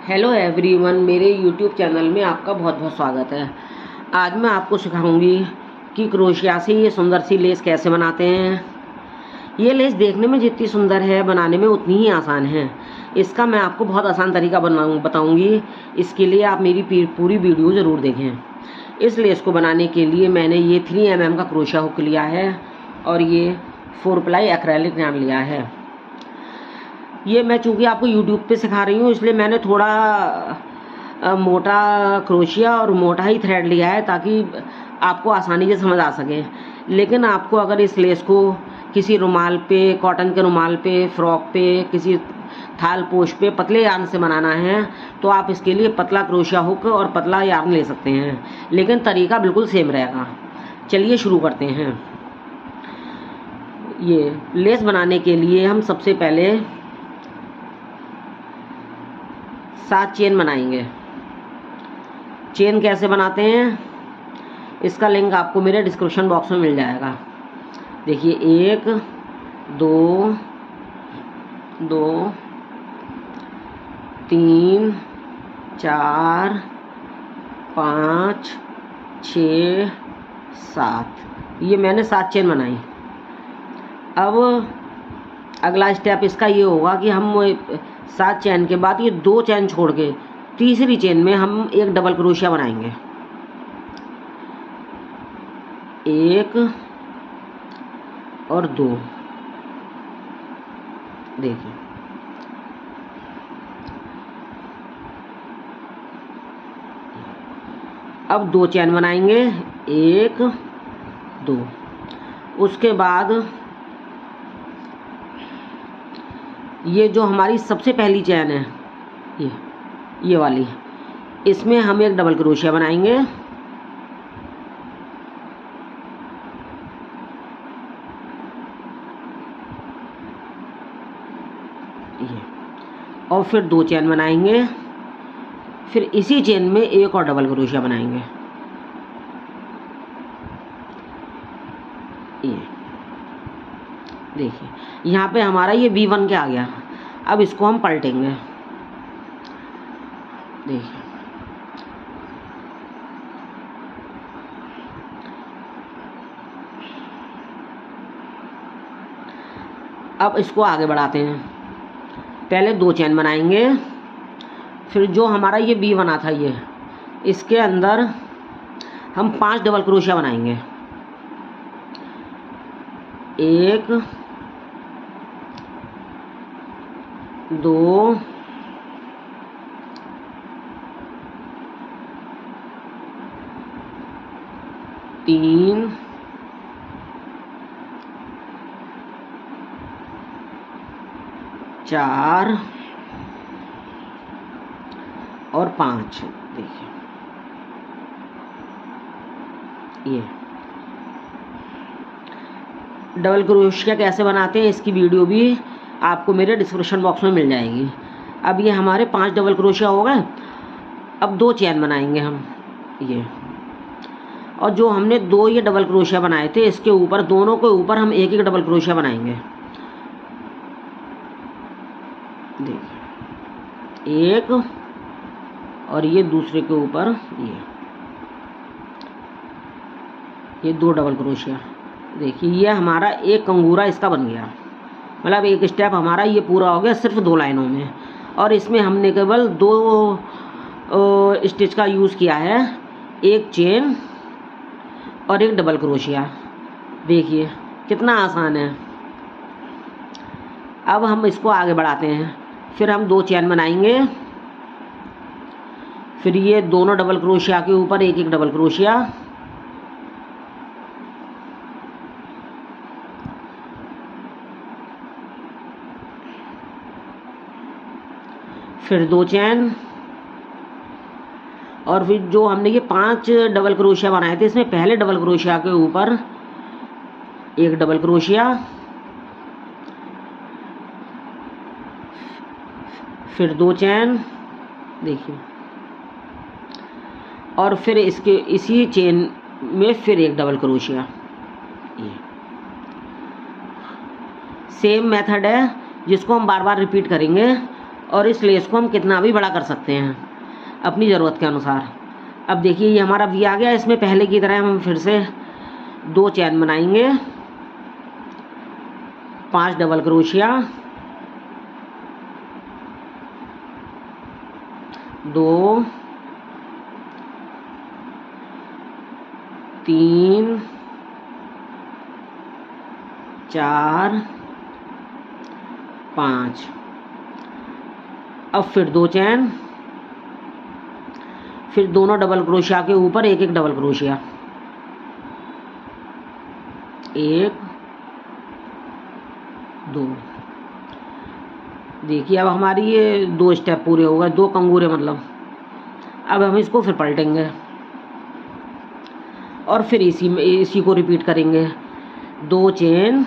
Hello everyone, मेरे YouTube channel में आपका बहुत बहुत स्वागत है। आज मैं आपको सिखाऊंगी कि क्रोशिया से ये सुंदर सी लेस कैसे बनाते हैं। ये लेस देखने में जितनी सुंदर है, बनाने में उतनी ही आसान है। इसका मैं आपको बहुत आसान तरीका बताऊंगी। इसके लिए आप मेरी पूरी वीडियो ज़रूर देखें। इस लेस को बनाने के लिए मैंने ये 3 mm का क्रोशिया हुक लिया है और ये 4 प्लाई एक्रेलिक यार्न लिया है। ये मैं चूँकि आपको YouTube पे सिखा रही हूँ, इसलिए मैंने थोड़ा मोटा क्रोशिया और मोटा ही थ्रेड लिया है ताकि आपको आसानी से समझ आ सके। लेकिन आपको अगर इस लेस को किसी रुमाल पे, कॉटन के रुमाल पे, फ्रॉक पे, किसी थाल पोश पे पतले यार्न से बनाना है तो आप इसके लिए पतला क्रोशिया हुक और पतला यार्न ले सकते हैं, लेकिन तरीका बिल्कुल सेम रहेगा। चलिए शुरू करते हैं। ये लेस बनाने के लिए हम सबसे पहले 7 चेन बनाएंगे। चेन कैसे बनाते हैं इसका लिंक आपको मेरे डिस्क्रिप्शन बॉक्स में मिल जाएगा। देखिए 1 2 2 3 4 5 6 7, ये मैंने 7 चेन बनाई। अब अगला स्टेप इसका ये होगा कि हम 7 चेन के बाद ये 2 चेन छोड़ के तीसरी चेन में हम एक डबल क्रोशिया बनाएंगे। 1 और 2, देखिए अब 2 चेन बनाएंगे, 1 2। उसके बाद ये जो हमारी सबसे पहली चेन है, ये वाली, इसमें हम एक डबल क्रोशिया बनाएंगे। ये और फिर 2 चेन बनाएंगे, फिर इसी चेन में एक और डबल क्रोशिया बनाएंगे। ये देखिए यहाँ पे हमारा ये V1 के आ गया। अब इसको हम पलटेंगे। देखिए अब इसको आगे बढ़ाते हैं। पहले 2 चेन बनाएंगे, फिर जो हमारा ये V1 था, ये इसके अंदर हम 5 डबल क्रोशिया बनाएंगे। 1 2 3 4 और 5। देखिए ये डबल क्रोशिया कैसे बनाते हैं इसकी वीडियो भी आपको मेरे डिस्क्रिप्शन बॉक्स में मिल जाएगी। अब ये हमारे 5 डबल क्रोशिया हो गए। अब 2 चेन बनाएंगे हम ये, और जो हमने 2 ये डबल क्रोशिया बनाए थे इसके ऊपर, दोनों के ऊपर हम एक एक डबल क्रोशिया बनाएंगे। देखिए 1 और ये दूसरे के ऊपर ये 2 डबल क्रोशिया। देखिए ये हमारा एक कंगूरा इसका बन गया, मतलब एक स्टेप हमारा ये पूरा हो गया सिर्फ 2 लाइनों में। और इसमें हमने केवल 2 स्टिच का यूज़ किया है, एक चेन और एक डबल क्रोशिया। देखिए कितना आसान है। अब हम इसको आगे बढ़ाते हैं। फिर हम 2 चेन बनाएंगे, फिर ये दोनों डबल क्रोशिया के ऊपर एक एक डबल क्रोशिया। फिर 2 चेन, और फिर जो हमने ये 5 डबल क्रोशिया बनाए थे इसमें पहले डबल क्रोशिया के ऊपर एक डबल क्रोशिया, फिर 2 चेन। देखिए और फिर इसके इसी चेन में फिर एक डबल क्रोशिया। ये सेम मेथड है जिसको हम बार बार रिपीट करेंगे और इस लेस को हम कितना भी बड़ा कर सकते हैं अपनी ज़रूरत के अनुसार। अब देखिए ये हमारा वी आ गया। इसमें पहले की तरह हम फिर से 2 चैन बनाएंगे, 5 डबल क्रोशिया, 2 3 4 5। अब फिर 2 चैन, फिर दोनों डबल क्रोशिया के ऊपर एक एक डबल क्रोशिया, 1 2। देखिए अब हमारी ये 2 स्टेप पूरे हो गए, 2 कंगूरे मतलब। अब हम इसको फिर पलटेंगे और फिर इसी को रिपीट करेंगे। 2 चेन,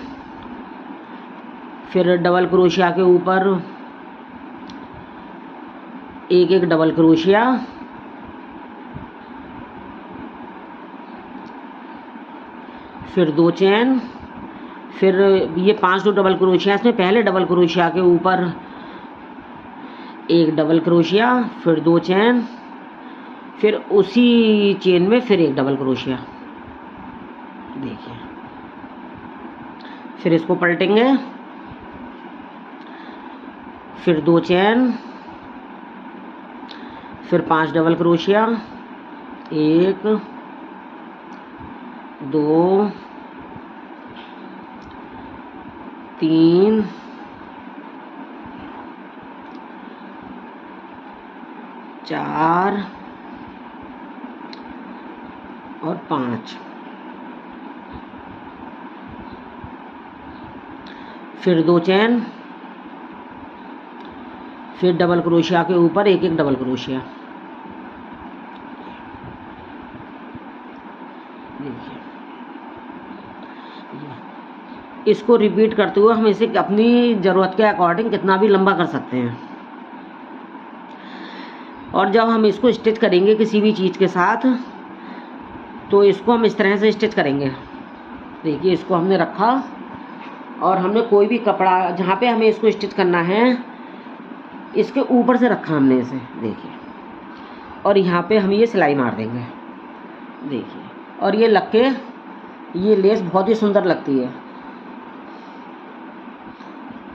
फिर डबल क्रोशिया के ऊपर एक एक डबल क्रोशिया, फिर 2 चेन, फिर ये 5 डबल क्रोशिया। इसमें पहले डबल क्रोशिया के ऊपर एक डबल क्रोशिया, फिर 2 चेन, फिर उसी चेन में फिर एक डबल क्रोशिया। देखिए फिर इसको पलटेंगे, फिर 2 चेन, फिर 5 डबल क्रोशिया, 1 2 3 4 और 5। फिर 2 चैन, फिर डबल क्रोशिया के ऊपर एक एक डबल क्रोशिया। देखिए इसको रिपीट करते हुए हम इसे अपनी ज़रूरत के अकॉर्डिंग कितना भी लंबा कर सकते हैं। और जब हम इसको स्टिच करेंगे किसी भी चीज़ के साथ तो इसको हम इस तरह से स्टिच करेंगे। देखिए इसको हमने रखा और हमने कोई भी कपड़ा जहाँ पे हमें इसको स्टिच करना है इसके ऊपर से रखा हमने इसे। देखिए और यहाँ पे हम ये सिलाई मार देंगे। देखिए और ये लग के ये लेस बहुत ही सुंदर लगती है।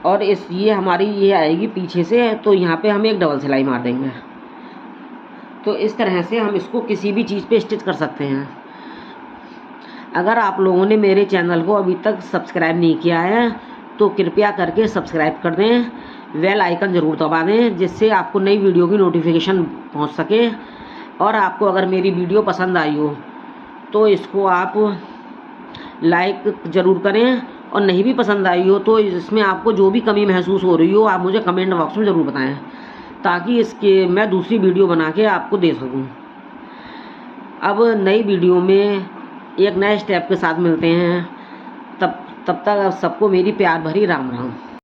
और ये हमारी ये आएगी पीछे से, तो यहाँ पे हम एक डबल सिलाई मार देंगे। तो इस तरह से हम इसको किसी भी चीज़ पे स्टिच कर सकते हैं। अगर आप लोगों ने मेरे चैनल को अभी तक सब्सक्राइब नहीं किया है तो कृपया करके सब्सक्राइब कर दें, बेल आइकन ज़रूर दबा दें जिससे आपको नई वीडियो की नोटिफिकेशन पहुंच सके। और आपको अगर मेरी वीडियो पसंद आई हो तो इसको आप लाइक ज़रूर करें, और नहीं भी पसंद आई हो तो इसमें आपको जो भी कमी महसूस हो रही हो आप मुझे कमेंट बॉक्स में ज़रूर बताएं ताकि इसके मैं दूसरी वीडियो बना के आपको दे सकूं। अब नई वीडियो में एक नए स्टेप के साथ मिलते हैं। तब तक सबको मेरी प्यार भरी राम राम।